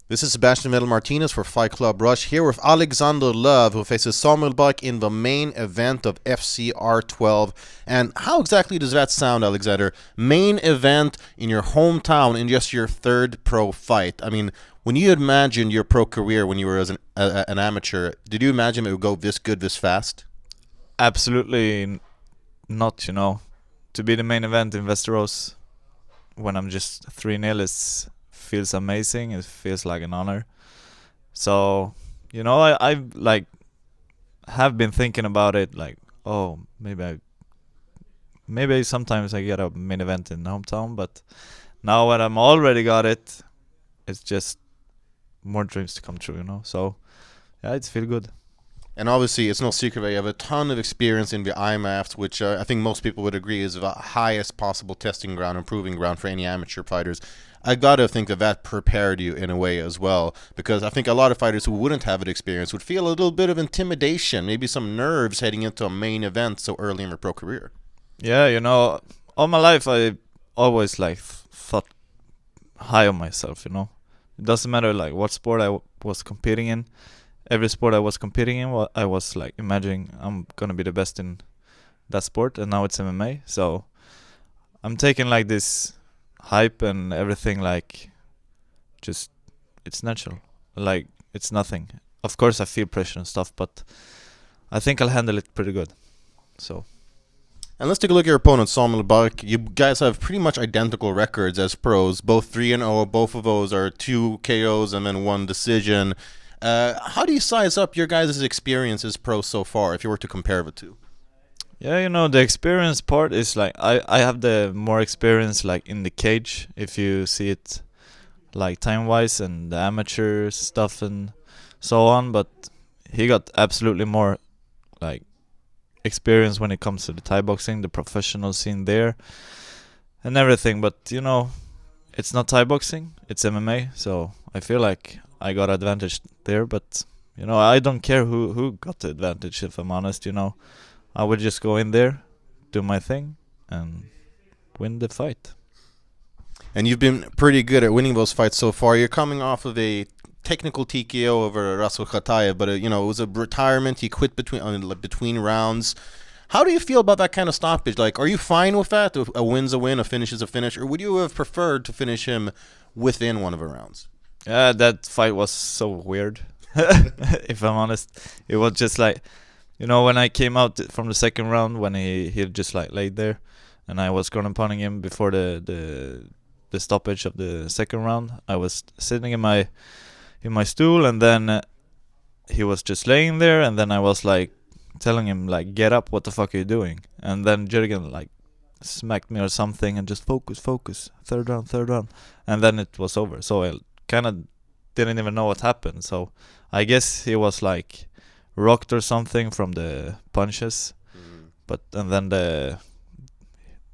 This is Sebastian Vettel Martinez for Fight Club Rush, here with Alexander Lööf, who faces Samuel Buck in the main event of FCR 12. And how exactly does that sound, Alexander? Main event in your hometown in just your third pro fight. I mean, when you imagined your pro career when you were as an amateur, did you imagine it would go this good this fast? Absolutely not. To be the main event in Westeros when I'm just 3-0 feels amazing. It feels like an honor. So, I like have been thinking about it, like, oh, maybe sometimes I get a main event in hometown, but now when I'm already got it, it's just more dreams to come true. So yeah, it's feel good. And obviously, it's no secret that you have a ton of experience in the IMAFs, which I think most people would agree is the highest possible testing ground and proving ground for any amateur fighters. I gotta think that prepared you in a way as well, because I think a lot of fighters who wouldn't have that experience would feel a little bit of intimidation, maybe some nerves heading into a main event so early in their pro career. Yeah, all my life I always thought high on myself. It doesn't matter like what sport I was competing in. Every sport I was competing in, I was like imagining I'm gonna be the best in that sport, and now it's MMA. So I'm taking like this hype and everything like just it's natural. Like it's nothing. Of course I feel pressure and stuff, but I think I'll handle it pretty good. So. And let's take a look at your opponent, Samuel Buck. You guys have pretty much identical records as pros, both 3-0. Both of those are 2 KOs and then 1 decision. How do you size up your guys' experience as pros so far, if you were to compare the two? Yeah, the experience part is like I have the more experience like in the cage, if you see it like time-wise, and the amateur stuff and so on, but he got absolutely more like experience when it comes to the Thai boxing, the professional scene there and everything. But it's not Thai boxing, it's MMA, so I feel like I got advantage there. But I don't care who got the advantage, if I'm honest. I would just go in there, do my thing, and win the fight. And you've been pretty good at winning those fights so far. You're coming off of a technical TKO over Rasul Khatayev, but it was a retirement. He quit between rounds. How do you feel about that kind of stoppage? Like, are you fine with that? A win's a win, a finish is a finish, or would you have preferred to finish him within one of the rounds? Yeah, that fight was so weird. If I'm honest, it was just like, when I came out from the second round, when he just like laid there, and I was ground and pounding him before the stoppage of the second round. I was sitting in my stool, and then he was just laying there, and then I was like telling him like, get up, what the fuck are you doing? And then Jürgen like smacked me or something and just focus, third round, and then it was over. So I kind of didn't even know what happened. So I guess he was like rocked or something from the punches. But and then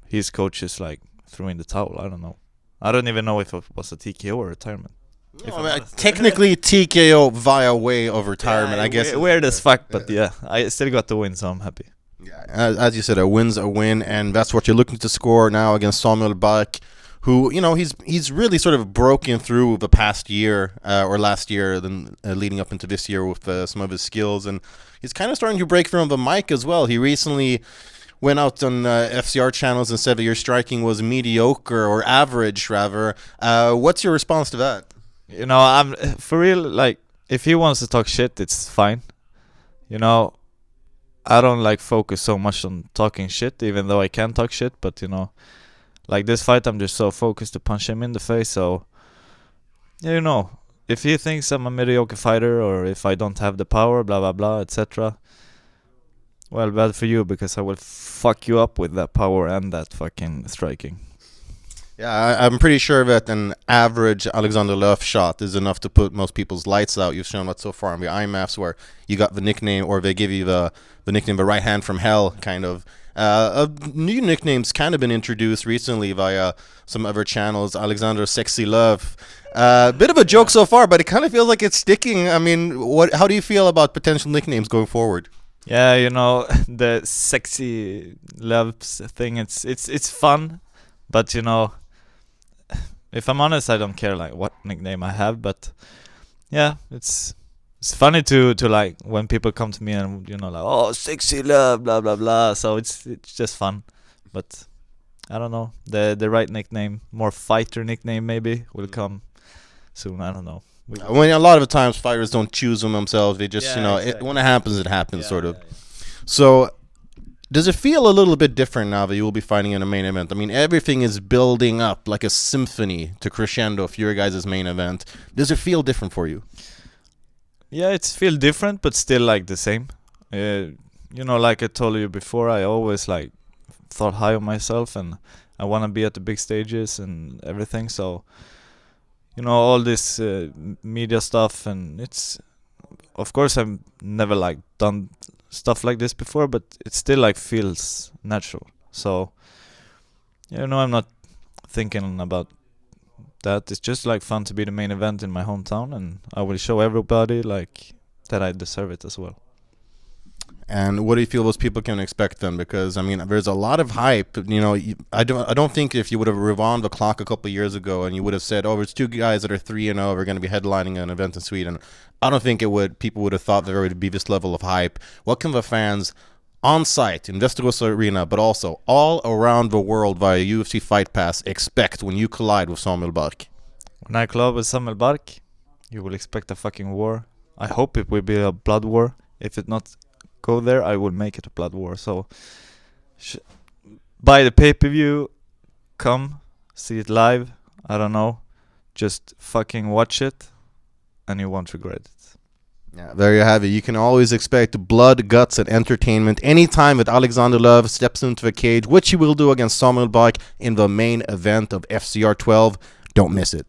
his coaches like threw in the towel. I don't know. I don't even know if it was a TKO or retirement. Technically TKO via way of retirement, I guess. Weird as fuck, but yeah, I still got the win, so I'm happy. Yeah, as you said, a win's a win, and that's what you're looking to score now against Samuel Buck, who, he's really sort of broken through the past year or last year, then leading up into this year with some of his skills, and he's kind of starting to break through on the mic as well. He recently went out on FCR channels and said that your striking was mediocre or average, rather. What's your response to that? I'm for real. Like, if he wants to talk shit, it's fine. I don't like focus so much on talking shit, even though I can talk shit. But like this fight, I'm just so focused to punch him in the face. So if he thinks I'm a mediocre fighter, or if I don't have the power, blah blah blah, etc. Well, bad for you, because I will fuck you up with that power and that fucking striking. Yeah, I'm pretty sure that an average Alexander Lööf shot is enough to put most people's lights out. You've shown that so far on the IMAFs, where you got the nickname, or they give you the nickname, the right hand from hell, kind of. A new nickname's kind of been introduced recently via some other channels, Alexander Sexy Lööf. Bit of a joke so far, but it kind of feels like it's sticking. I mean, how do you feel about potential nicknames going forward? Yeah, the Sexy Lööf thing, it's fun, but If I'm honest, I don't care like what nickname I have, but yeah, it's funny to like when people come to me and like, oh, sexy love, blah blah blah. So it's just fun, but I don't know, the right nickname, more fighter nickname maybe will come soon. I don't know. When a lot of the times fighters don't choose them themselves, they just exactly. when it happens, sort of. Yeah. So, does it feel a little bit different now that you will be fighting in a main event? I mean, everything is building up like a symphony to crescendo for your guys' main event. Does it feel different for you? Yeah, it's feel different, but still like the same. Like I told you before, I always like thought high on myself, and I want to be at the big stages and everything. So, all this media stuff, and it's, of course, I've never like done stuff like this before, but it still like feels natural. So, I'm not thinking about that. It's just like fun to be the main event in my hometown, and I will show everybody like that I deserve it as well. And what do you feel those people can expect then? Because I mean, there's a lot of hype. I don't think if you would have rewound the clock a couple of years ago and you would have said, "Oh, there's two guys that are 3-0, are going to be headlining an event in Sweden," I don't think people would have thought there would be this level of hype. What can the fans on site in Västerås Arena, but also all around the world via UFC Fight Pass, expect when you collide with Samuel Bark? When I collide with Samuel Bark, you will expect a fucking war. I hope it will be a blood war. If it not go there, I will make it a blood war. So buy the pay-per-view, come see it live. I don't know, just fucking watch it, and you won't regret it. Yeah, there you have it. You can always expect blood, guts, and entertainment anytime that Alexander Lööf steps into the cage, which he will do against Samuel Bark in the main event of FCR 12. Don't miss it.